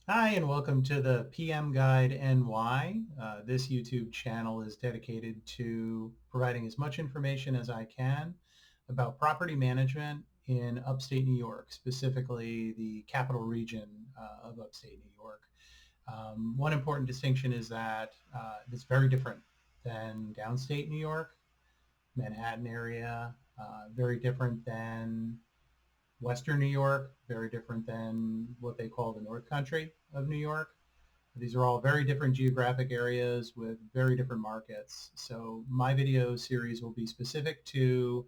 Hi, and welcome to the PM Guide NY. This YouTube channel is dedicated to providing as much information as I can about property management in upstate New York, specifically the capital region of upstate New York. One important distinction is that it's very different than downstate New York, Manhattan area, very different than Western New York, very different than what they call the North Country of New York. These are all very different geographic areas with very different markets. So my video series will be specific to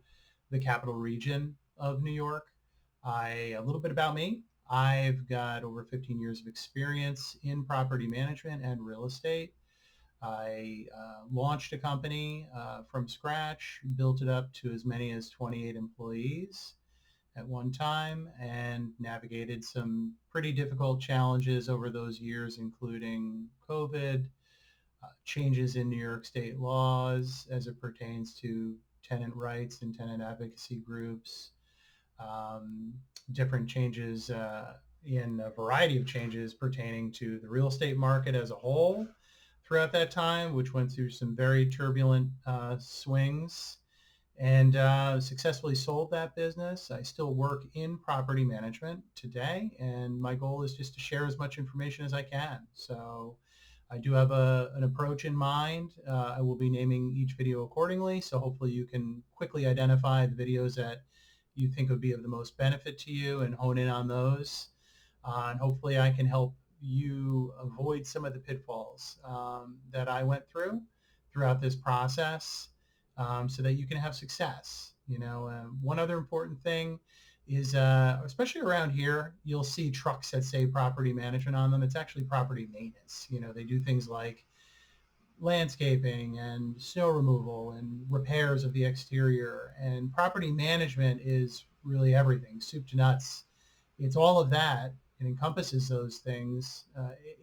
the capital region of New York. A little bit about me. I've got over 15 years of experience in property management and real estate. I launched a company from scratch, built it up to as many as 28 employees at one time, and navigated some pretty difficult challenges over those years, including COVID, changes in New York state laws as it pertains to tenant rights and tenant advocacy groups, um, different changes in a variety of changes pertaining to the real estate market as a whole throughout that time, which went through some very turbulent swings, and successfully sold that business. I still work in property management today, and my goal is just to share as much information as I can. So I do have an approach in mind. I will be naming each video accordingly, so hopefully you can quickly identify the videos that you think would be of the most benefit to you and hone in on those. And hopefully I can help you avoid some of the pitfalls that I went through throughout this process, so that you can have success. One other important thing is, especially around here, you'll see trucks that say property management on them. It's actually property maintenance. They do things like landscaping and snow removal and repairs of the exterior. And property management is really everything, soup to nuts. It's all of that. It encompasses those things,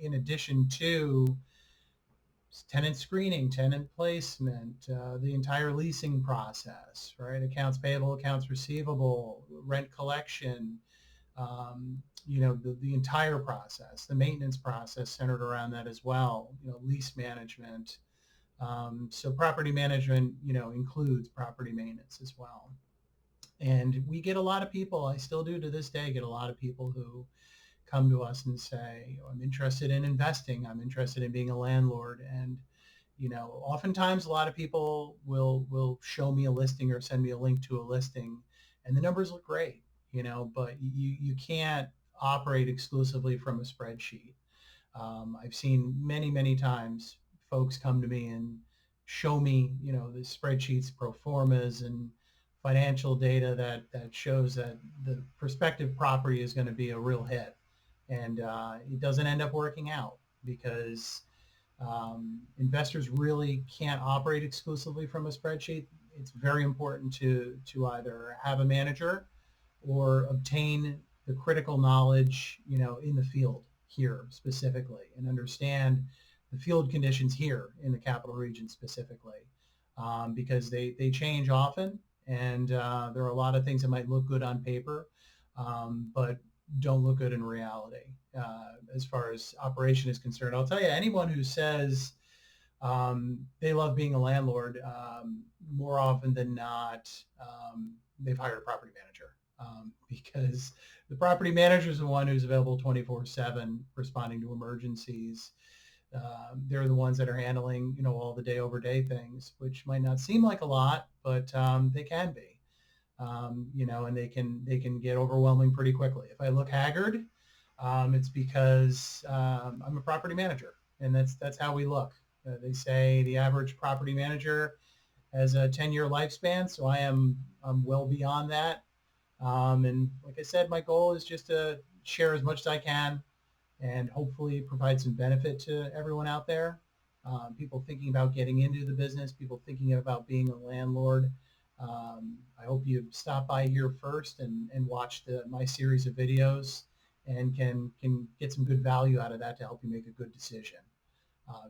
in addition to tenant screening, tenant placement, the entire leasing process, right? Accounts payable, accounts receivable, rent collection, the entire process, the maintenance process centered around that as well, lease management. So property management, includes property maintenance as well. And we get a lot of people, I still do to this day, get a lot of people who come to us and say, I'm interested in investing. I'm interested in being a landlord. And, oftentimes a lot of people will show me a listing or send me a link to a listing, and the numbers look great, but you can't operate exclusively from a spreadsheet. I've seen many, many times folks come to me and show me, the spreadsheets, pro formas, and financial data that shows that the prospective property is going to be a real hit. And it doesn't end up working out because investors really can't operate exclusively from a spreadsheet. It's very important to either have a manager or obtain the critical knowledge, in the field here specifically, and understand the field conditions here in the capital region specifically, because they change often, and there are a lot of things that might look good on paper, but don't look good in reality as far as operation is concerned. I'll tell you, anyone who says they love being a landlord, more often than not, they've hired a property manager, because the property manager is the one who's available 24/7 responding to emergencies. They're the ones that are handling, all the day over day things, which might not seem like a lot, but they can be. And they can get overwhelming pretty quickly. If I look haggard, it's because I'm a property manager, and that's how we look. They say the average property manager has a 10-year lifespan, so I'm well beyond that. And like I said, my goal is just to share as much as I can and hopefully provide some benefit to everyone out there. People thinking about getting into the business, people thinking about being a landlord. I hope you stop by here first and watch my series of videos, and can get some good value out of that to help you make a good decision.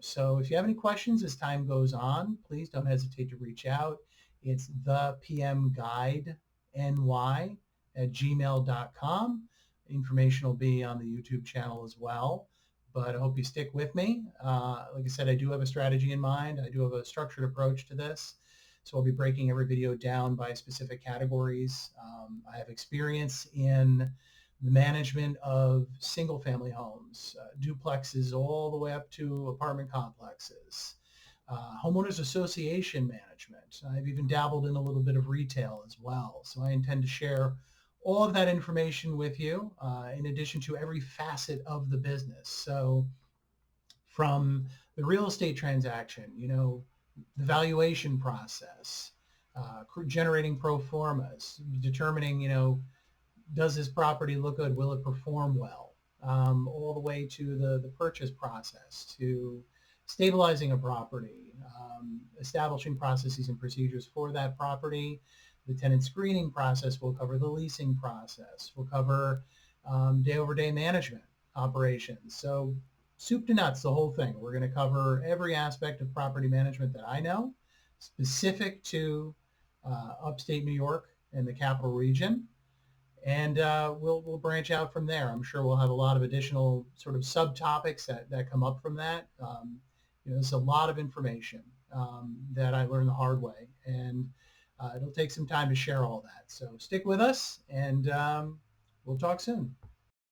So if you have any questions as time goes on, please don't hesitate to reach out. It's the PM Guide NY at gmail.com. Information will be on the YouTube channel as well. But I hope you stick with me. Like I said, I do have a strategy in mind. I do have a structured approach to this. So I'll be breaking every video down by specific categories. I have experience in the management of single-family homes, duplexes all the way up to apartment complexes, homeowners association management. I've even dabbled in a little bit of retail as well. So I intend to share all of that information with you in addition to every facet of the business. So from the real estate transaction, the valuation process, generating pro formas, determining, does this property look good? Will it perform well? All the way to the purchase process, to stabilizing a property, establishing processes and procedures for that property. The tenant screening process will cover the leasing process. We'll cover day-over-day management operations. So soup to nuts, the whole thing. We're going to cover every aspect of property management that I know, specific to upstate New York and the capital region. And we'll branch out from there. I'm sure we'll have a lot of additional sort of subtopics that come up from that. There's a lot of information that I learned the hard way, and it'll take some time to share all that. So stick with us, and we'll talk soon.